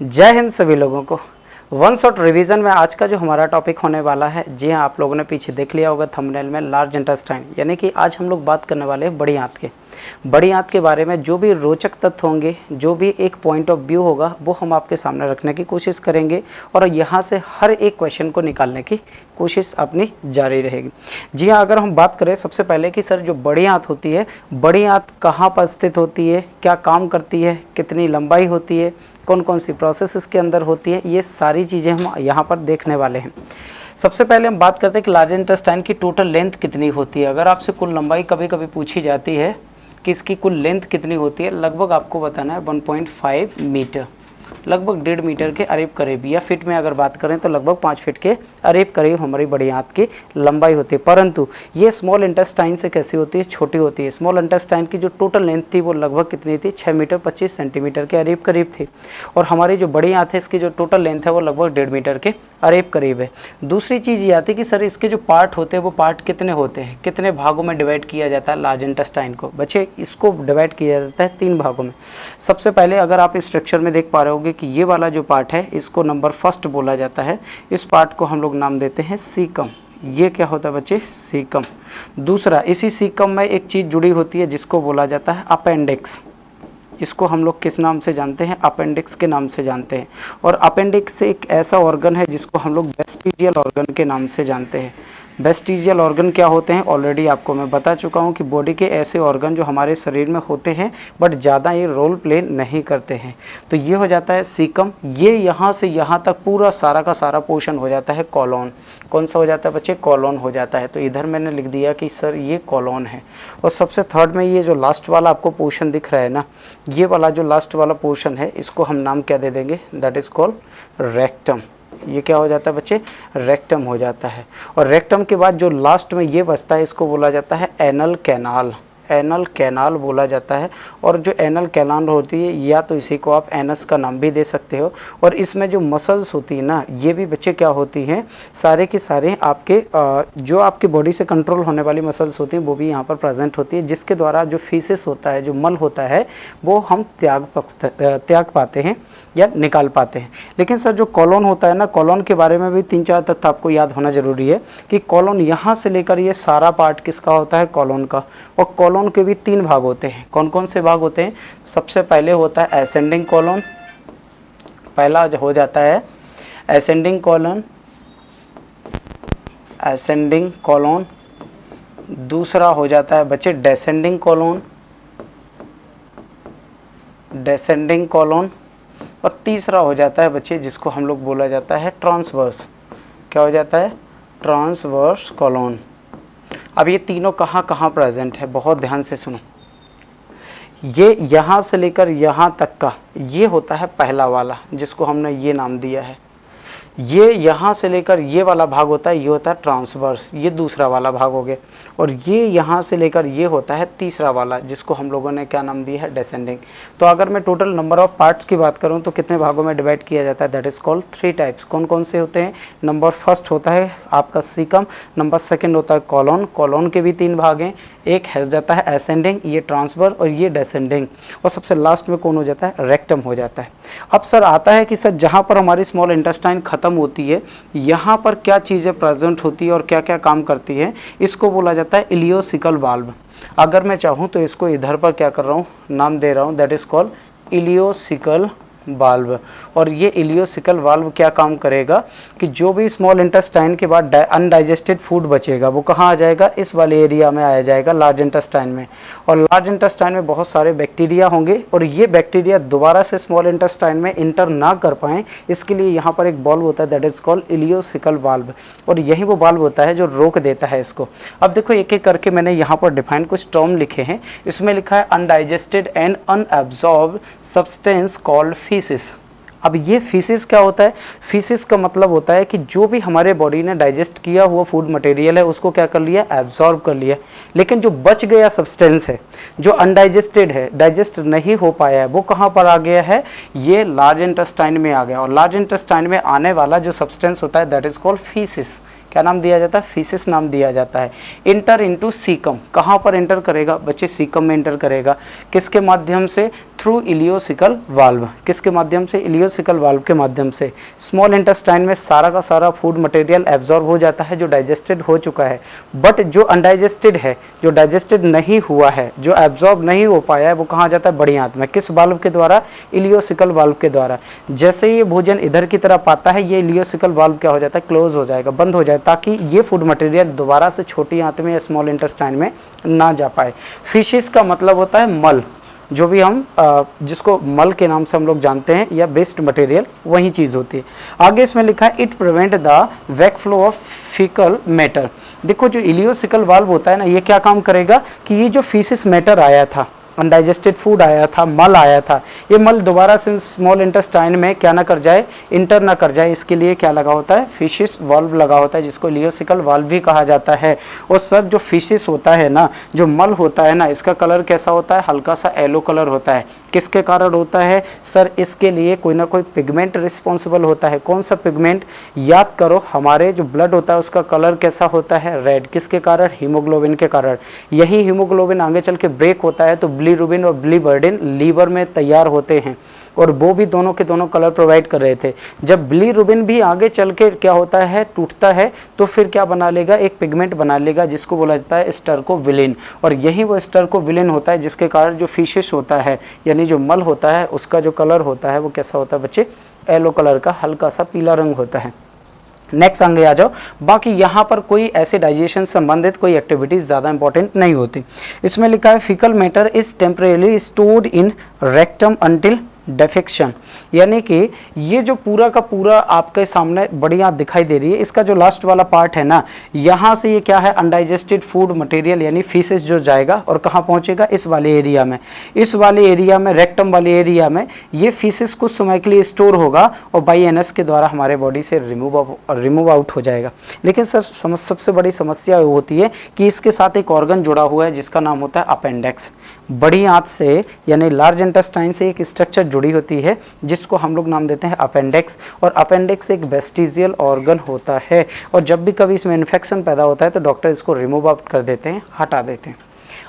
जय हिंद सभी लोगों को। वन शॉट रिवीजन में आज का जो हमारा टॉपिक होने वाला है, जी हाँ, आप लोगों ने पीछे देख लिया होगा थंबनेल में, लार्ज इंटेस्टाइन, यानी कि आज हम लोग बात करने वाले हैं बड़ी आंत के। बड़ी आंत के बारे में जो भी रोचक तथ्य होंगे, जो भी एक पॉइंट ऑफ व्यू होगा, वो हम आपके सामने रखने की कोशिश करेंगे और यहाँ से हर एक क्वेश्चन को निकालने की कोशिश अपनी जारी रहेगी। जी हाँ, अगर हम बात करें सबसे पहले कि सर जो बड़ी आंत होती है, बड़ी आंत कहाँ पर स्थित होती है, क्या काम करती है, कितनी लंबाई होती है, कौन कौन सी प्रोसेस इसके अंदर होती है, ये सारी चीज़ें हम यहाँ पर देखने वाले हैं। सबसे पहले हम बात करते हैं कि लार्ज इंटेस्टाइन की टोटल लेंथ कितनी होती है। अगर आपसे कुल लंबाई कभी कभी पूछी जाती है कि इसकी कुल लेंथ कितनी होती है, लगभग आपको बताना है 1.5 मीटर, लगभग 1.5 मीटर के करीब करीब, या फिट में अगर बात करें तो लगभग 5 फीट के करीब करीब हमारी बड़ी आंत की लंबाई होती है। परंतु ये स्मॉल इंटेस्टाइन से कैसी होती है, छोटी होती है। स्मॉल इंटेस्टाइन की जो टोटल लेंथ थी वो लगभग कितनी थी, 6 मीटर 25 सेंटीमीटर के करीब करीब थी। और हमारी जो बड़ी आंत है इसकी जो टोटल लेंथ है वो लगभग 1.5 मीटर के करीब करीब है। दूसरी चीज़ ये आती है कि सर इसके जो पार्ट होते हैं वो पार्ट कितने होते हैं, कितने भागों में डिवाइड किया जाता है लार्ज इंटेस्टाइन को। बच्चे इसको डिवाइड किया जाता है 3 भागों में। सबसे पहले अगर आप इस स्ट्रक्चर में देख पा रहे होंगे कि ये वाला जो पार्ट है इसको नंबर फर्स्ट बोला जाता है। इस पार्ट को हम लोग नाम देते हैं सीकम। ये क्या होता है बच्चे, सीकम। दूसरा, इसी सीकम में एक चीज़ जुड़ी होती है जिसको बोला जाता है अपेंडिक्स। इसको हम लोग किस नाम से जानते हैं, अपेंडिक्स के नाम से जानते हैं। और अपेंडिक्स एक ऐसा ऑर्गन है जिसको हम लोग वेस्टिजियल ऑर्गन के नाम से जानते हैं। वेस्टिजियल ऑर्गन क्या होते हैं, ऑलरेडी आपको मैं बता चुका हूं कि बॉडी के ऐसे ऑर्गन जो हमारे शरीर में होते हैं बट ज़्यादा ये रोल प्ले नहीं करते हैं। तो ये हो जाता है सीकम। ये यहाँ से यहाँ तक पूरा सारा का सारा पोर्शन हो जाता है कॉलोन। कौन सा हो जाता है बच्चे, कॉलोन हो जाता है। तो इधर मैंने लिख दिया कि सर ये कॉलोन है। और सबसे थर्ड में ये जो लास्ट वाला आपको पोर्शन दिख रहा है ना, ये वाला जो लास्ट वाला पोर्शन है इसको हम नाम क्या दे देंगे, दैट इज़ कॉल्ड रेक्टम। ये क्या हो जाता है बच्चे, रेक्टम हो जाता है। और रेक्टम के बाद जो लास्ट में ये बचता है इसको बोला जाता है एनल कैनाल। एनल कैनाल बोला जाता है। और जो एनल कैनाल होती है, या तो इसी को आप एनस का नाम भी दे सकते हो। और इसमें जो मसल्स होती है ना, ये भी बच्चे क्या होती हैं, सारे के सारे आपके जो आपकी बॉडी से कंट्रोल होने वाली मसल्स होती हैं वो भी यहाँ पर प्रेजेंट होती है, जिसके द्वारा जो फीसेस होता है, जो मल होता है, वो हम त्याग पाते हैं या निकाल पाते हैं। लेकिन सर जो कॉलोन होता है ना, कॉलोन के बारे में भी 3-4 तथ्य आपको याद होना जरूरी है कि कॉलोन यहाँ से लेकर ये सारा पार्ट किसका होता है, कॉलोन का। और कॉलोन के भी 3 भाग होते हैं। कौन कौन से भाग होते हैं, सबसे पहले होता है असेंडिंग कॉलोन। पहला हो जाता है असेंडिंग कॉलोन, असेंडिंग कॉलोन। दूसरा हो जाता है बच्चे डेसेंडिंग कॉलोन, डेसेंडिंग कॉलोन। और तीसरा हो जाता है बच्चे जिसको हम लोग बोला जाता है ट्रांसवर्स। क्या हो जाता है, ट्रांसवर्स कॉलोन। अब ये तीनों कहाँ कहाँ प्रेजेंट है, बहुत ध्यान से सुनो। ये यहाँ से लेकर यहाँ तक का ये होता है पहला वाला, जिसको हमने ये नाम दिया है। ये यहाँ से लेकर ये वाला भाग होता है, ये होता है ट्रांसवर्स, ये दूसरा वाला भाग हो गया। और ये यहाँ से लेकर ये होता है तीसरा वाला, जिसको हम लोगों ने क्या नाम दिया है, डेसेंडिंग। तो अगर मैं टोटल नंबर ऑफ पार्ट्स की बात करूँ तो कितने भागों में डिवाइड किया जाता है, दैट इज़ कॉल्ड 3 टाइप्स। कौन कौन से होते हैं, नंबर फर्स्ट होता है आपका सीकम, नंबर सेकेंड होता है कॉलोन। कॉलोन के भी 3 भाग हैं, एक है जाता है असेंडिंग, ये ट्रांसफर, और ये डेसेंडिंग। और सबसे लास्ट में कौन हो जाता है, रेक्टम हो जाता है। अब सर आता है कि सर जहाँ पर हमारी स्मॉल इंटेस्टाइन खत्म होती है, यहाँ पर क्या चीज़ें प्रेजेंट होती है और क्या क्या काम करती है, इसको बोला जाता है इलियोसिकल वाल्व। अगर मैं चाहूँ तो इसको इधर पर क्या कर रहा हूँ, नाम दे रहा हूँ, that is called ileocaecal valve. और ये इलियोसिकल वाल्व क्या काम करेगा कि जो भी स्मॉल इंटेस्टाइन के बाद अनडाइजेस्टेड फूड बचेगा वो कहाँ आ जाएगा, इस वाले एरिया में आ जाएगा, लार्ज इंटेस्टाइन में। और लार्ज इंटेस्टाइन में बहुत सारे बैक्टीरिया होंगे और ये बैक्टीरिया दोबारा से स्मॉल इंटेस्टाइन में इंटर ना कर पाएँ, इसके लिए यहाँ पर एक वाल्व होता है, that is called ileocaecal valve. और यही वो वाल्व होता है जो रोक देता है इसको। अब देखो एक एक करके मैंने यहाँ पर डिफाइन कुछ टर्म लिखे हैं। इसमें लिखा है undigested and unabsorbed substance called faeces. अब ये फीसिस क्या होता है, फीसिस का मतलब होता है कि जो भी हमारे बॉडी ने डाइजेस्ट किया हुआ फूड मटेरियल है उसको क्या कर लिया, एब्जॉर्ब कर लिया। लेकिन जो बच गया सब्सटेंस है, जो अनडाइजेस्टेड है, डाइजेस्ट नहीं हो पाया है, वो कहाँ पर आ गया है, ये लार्ज इंटेस्टाइन में आ गया। और लार्ज इंटेस्टाइन में आने वाला जो सब्सटेंस होता है दैट इज कॉल्ड फीसिस। क्या नाम दिया जाता है, फीसिस नाम दिया जाता है। इंटर इनटू सीकम, कहाँ पर इंटर करेगा बच्चे, सीकम में इंटर करेगा। किसके माध्यम से, थ्रू इलियोसिकल वाल्व। किसके माध्यम से? इलियोसिकल वाल्व के माध्यम से स्मॉल इंटेस्टाइन में सारा का सारा फूड मटेरियल एब्जॉर्ब हो जाता है जो डाइजेस्टेड हो चुका है। बट जो अनडाइजेस्टेड है, जो डाइजेस्टेड नहीं हुआ है, जो एब्जॉर्ब नहीं हो पाया है, वो कहाँ जाता है? बड़ी आंत में। किस वाल्व के द्वारा? इलियोसिकल वाल्व के द्वारा। जैसे ही ये भोजन इधर की तरफ आता है, ये इलियोसिकल वाल्व क्या हो जाता है? क्लोज हो जाएगा, बंद हो जाए, ताकि ये फूड मटेरियल दोबारा से छोटी आंत में या स्मॉल इंटेस्टाइन में ना जा पाए। फिशिस का मतलब होता है मल, जो भी हम जिसको मल के नाम से हम लोग जानते हैं, या वेस्ट मटेरियल, वही चीज़ होती है। आगे इसमें लिखा है it prevent the back flow of faecal matter. देखो जो इलियोसिकल वाल्व होता है ना, ये क्या काम करेगा कि ये जो फीसिस मैटर आया था, अनडाइजेस्टेड फूड आया था, मल आया था, ये मल दोबारा से स्मॉल इंटेस्टाइन में क्या ना कर जाए? इंटर ना कर जाए। इसके लिए क्या लगा होता है? फिशिस वाल्व लगा होता है, जिसको इलियोसिकल वाल्व भी कहा जाता है। और सर जो फिशिस होता है ना, जो मल होता है ना, इसका कलर कैसा होता है? हल्का सा येलो कलर होता है। किसके कारण होता है सर? इसके लिए कोई ना कोई पिगमेंट रिस्पॉन्सिबल होता है। कौन सा पिगमेंट? याद करो, हमारे जो ब्लड होता है उसका कलर कैसा होता है? रेड। किसके कारण? हीमोग्लोबिन के कारण। यही हीमोग्लोबिन आगे चल के ब्रेक होता है तो बिलीरुबिन और बिलीवर्डिन लीवर में तैयार होते हैं, और वो भी दोनों के दोनों कलर प्रोवाइड कर रहे थे। जब बिलीरुबिन भी आगे चल के क्या होता है? टूटता है, तो फिर क्या बना लेगा? एक पिगमेंट बना लेगा, जिसको बोला जाता है स्टर्कोविलिन। और यही वो स्टर्कोविलिन होता है जिसके कारण जो फिशिस होता है, यानी जो मल होता है, उसका जो कलर होता है वो कैसा होता है बच्चे? येलो कलर का, हल्का सा पीला रंग होता है। नेक्स्ट आगे आ जाओ। बाकी यहाँ पर कोई ऐसे डाइजेशन संबंधित कोई एक्टिविटीज़ ज़्यादा इंपॉर्टेंट नहीं होती। इसमें लिखा है faecal matter is temporarily stored in rectum until defecation, यानी कि ये जो पूरा का पूरा आपके सामने बड़ी आंत दिखाई दे रही है, इसका जो लास्ट वाला पार्ट है ना, यहाँ से ये क्या है? अनडाइजेस्टेड फूड मटेरियल यानी फीसेस जो जाएगा और कहाँ पहुँचेगा? इस वाले एरिया में। इस वाले एरिया में, रेक्टम वाले एरिया में ये फीसेस कुछ समय के लिए स्टोर होगा और बाई एनएस के द्वारा हमारे बॉडी से रिमूव आउट हो जाएगा। लेकिन सर सबसे बड़ी समस्या होती है कि इसके साथ एक ऑर्गन जुड़ा हुआ है जिसका नाम होता है अपेंडेक्स। बड़ी आंत से यानी लार्ज इंटेस्टाइन से एक स्ट्रक्चर जुड़ी होती है जिसको हम लोग नाम देते हैं अपेंडिक्स। और अपेंडिक्स एक वेस्टिजियल ऑर्गन होता है, और जब भी कभी इसमें इन्फेक्शन पैदा होता है तो डॉक्टर इसको रिमूव आउट कर देते हैं, हटा देते हैं।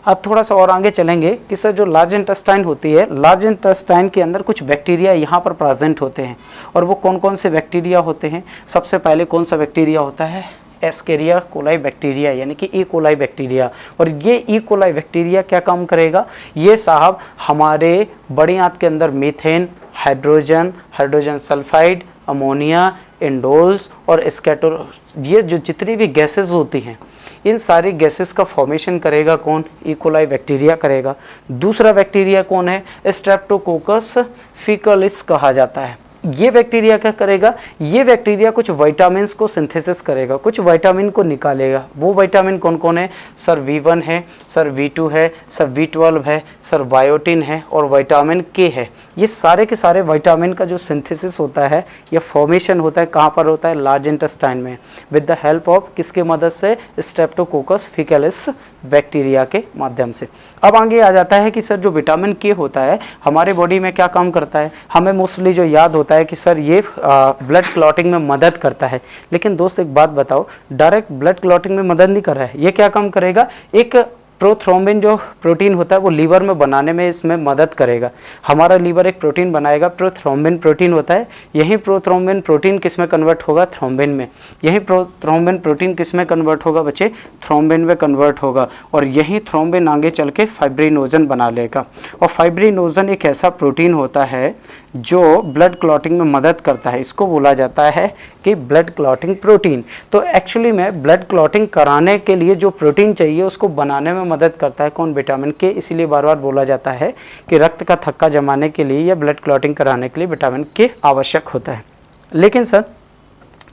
अब थोड़ा सा और आगे चलेंगे कि सर जो लार्ज इंटेस्टाइन होती है, लार्ज इंटेस्टाइन के अंदर कुछ बैक्टीरिया यहाँ पर प्रेजेंट होते हैं। और वो कौन कौन से बैक्टीरिया होते हैं? सबसे पहले कौन सा बैक्टीरिया होता है? एस्केरिया कोलाई बैक्टीरिया, यानी कि ई कोलाई बैक्टीरिया। और ये ई कोलाई बैक्टीरिया क्या काम करेगा? ये साहब हमारे बड़ी आंत के अंदर methane, hydrogen sulphide, ammonia, indoles और स्कैटर, ये जो जितनी भी गैसेस होती हैं, इन सारी गैसेस का फॉर्मेशन करेगा कौन? ई कोलाई बैक्टीरिया करेगा। दूसरा बैक्टीरिया कौन है? स्ट्रेप्टोकोकस फीकलिस कहा जाता है। ये बैक्टीरिया क्या करेगा? ये बैक्टीरिया कुछ विटामिन को सिंथेसिस करेगा, कुछ विटामिन को निकालेगा। वो विटामिन कौन कौन है? सर V1 है, सर V2 है, सर B12 है, सर बायोटिन है और विटामिन K है। ये सारे के सारे विटामिन का जो सिंथेसिस होता है या फॉर्मेशन होता है, कहाँ पर होता है? लार्ज इंटेस्टाइन में, विद द हेल्प ऑफ किसके मदद से? स्ट्रेप्टोकोकस फीकलिस बैक्टीरिया के माध्यम से। अब आगे आ जाता है कि सर जो विटामिन K होता है हमारे बॉडी में क्या काम करता है? हमें मोस्टली जो याद होता है कि सर ये ब्लड क्लॉटिंग में मदद करता है। लेकिन दोस्त एक बात बताओ, डायरेक्ट ब्लड क्लॉटिंग में मदद नहीं कर रहा है, ये क्या काम करेगा? एक प्रोथ्रोम्बिन जो प्रोटीन होता है वो लीवर में बनाने में इसमें मदद करेगा। हमारा लीवर एक प्रोटीन बनाएगा, प्रोथ्रोम्बिन प्रोटीन होता है। यही प्रोथ्रोम्बिन प्रोटीन किस में कन्वर्ट होगा? थ्रोम्बिन में। यही प्रोथ्रोम्बिन प्रोटीन किस में कन्वर्ट होगा बच्चे? थ्रोम्बिन में कन्वर्ट होगा। और यही थ्रोम्बिन आगे चल के फाइब्रिनोजन बना लेगा। और फाइब्रिनोजन एक ऐसा प्रोटीन होता है जो ब्लड क्लॉटिंग में मदद करता है। इसको बोला जाता है कि ब्लड क्लॉटिंग प्रोटीन। तो एक्चुअली में ब्लड क्लॉटिंग कराने के लिए जो प्रोटीन चाहिए उसको बनाने में मदद करता है कौन? विटामिन के। इसीलिए बार बार बोला जाता है कि रक्त का थक्का जमाने के लिए या ब्लड क्लॉटिंग कराने के लिए विटामिन के आवश्यक होता है। लेकिन सर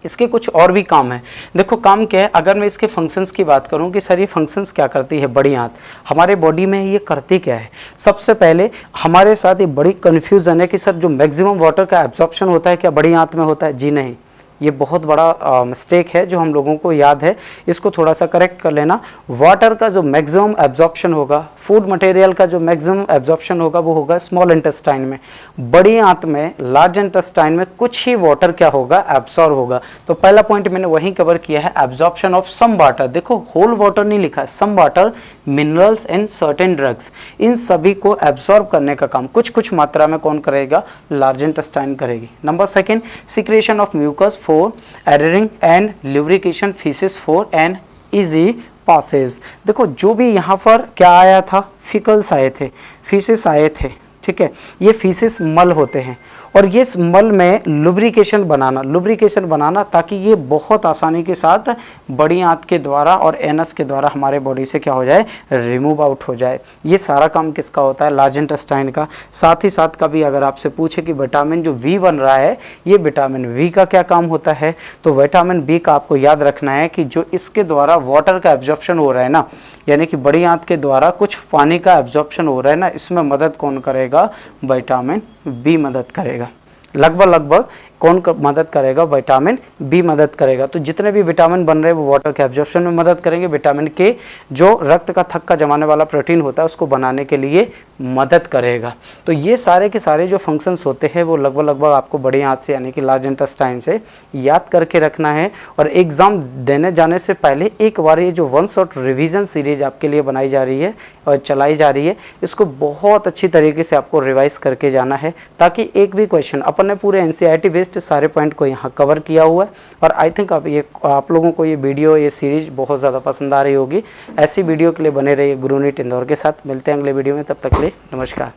इसके कुछ और भी काम है। देखो काम क्या है, अगर मैं इसके फंक्शंस की बात करूं कि सर ये फंक्शंस क्या करती है बड़ी आंत हमारे बॉडी में, ये करती क्या है? सबसे पहले हमारे साथ ये बड़ी कन्फ्यूज़न है कि सर जो मैक्सिमम वाटर का एब्जॉर्प्शन होता है क्या बड़ी आंत में होता है? जी नहीं, ये बहुत बड़ा मिस्टेक है जो हम लोगों को याद है, इसको थोड़ा सा करेक्ट कर लेना। वाटर का जो मैक्सिमम एब्जॉर्प्शन होगा, फूड मटेरियल का जो मैक्सिमम एब्जॉर्प्शन होगा वो होगा स्मॉल इंटेस्टाइन में। बड़ी आंत में, लार्ज इंटेस्टाइन में कुछ ही वाटर क्या होगा, एब्सॉर्ब होगा। तो पहला पॉइंट मैंने वही कवर किया है, एब्जॉर्प्शन ऑफ सम वाटर। देखो होल वाटर नहीं लिखा है, some water, minerals and certain drugs, इन सभी को एब्सॉर्ब करने का काम कुछ कुछ मात्रा में कौन करेगा, लार्ज इंटेस्टाइन करेगी। Number second, secretion of mucus for adhering and lubrication faeces for an easy passage. देखो जो भी यहाँ पर क्या आया था, फिकल्स आए थे, फीसेस आए थे, ठीक है, ये फीसेस मल होते हैं और ये मल में लुब्रिकेशन बनाना ताकि ये बहुत आसानी के साथ बड़ी आंत के द्वारा और एनस के द्वारा हमारे बॉडी से क्या हो जाए, रिमूव आउट हो जाए। ये सारा काम किसका होता है, लार्ज इंटेस्टाइन का। साथ ही साथ कभी अगर आपसे पूछे कि विटामिन जो वी बन रहा है, ये विटामिन वी का क्या काम होता है, तो विटामिन बी का आपको याद रखना है कि जो इसके द्वारा वाटर का एब्जॉर्प्शन हो रहा है ना, यानी कि बड़ी आंत के द्वारा कुछ पानी का एब्जॉर्प्शन हो रहा है ना, इसमें मदद कौन करेगा, विटामिन बी मदद करेगा। लगभग कौन मदद करेगा, विटामिन बी मदद करेगा। तो जितने भी विटामिन बन रहे हैं वो वाटर के एब्जॉर्प्शन में मदद करेंगे। विटामिन के जो रक्त का थक्का जमाने वाला प्रोटीन होता है उसको बनाने के लिए मदद करेगा। तो ये सारे के सारे जो फंक्शंस होते हैं वो लगभग आपको बड़ी आंत से यानी कि लार्ज इंटेस्टाइन से याद करके रखना है। और एग्ज़ाम देने जाने से पहले एक बार ये जो वन शॉट रिवीजन सीरीज आपके लिए बनाई जा रही है और चलाई जा रही है, इसको बहुत अच्छी तरीके से आपको रिवाइज करके जाना है ताकि एक भी क्वेश्चन, अपन ने पूरे एनसीईआरटी बेस्ड सारे पॉइंट को यहाँ कवर किया हुआ है। और आई थिंक आप लोगों को ये वीडियो, ये सीरीज बहुत ज़्यादा पसंद आ रही होगी। ऐसी वीडियो के लिए बने रहिए गुरुनीट इंदौर के साथ। मिलते हैं अगले वीडियो में, तब तक के लिए नमस्कार।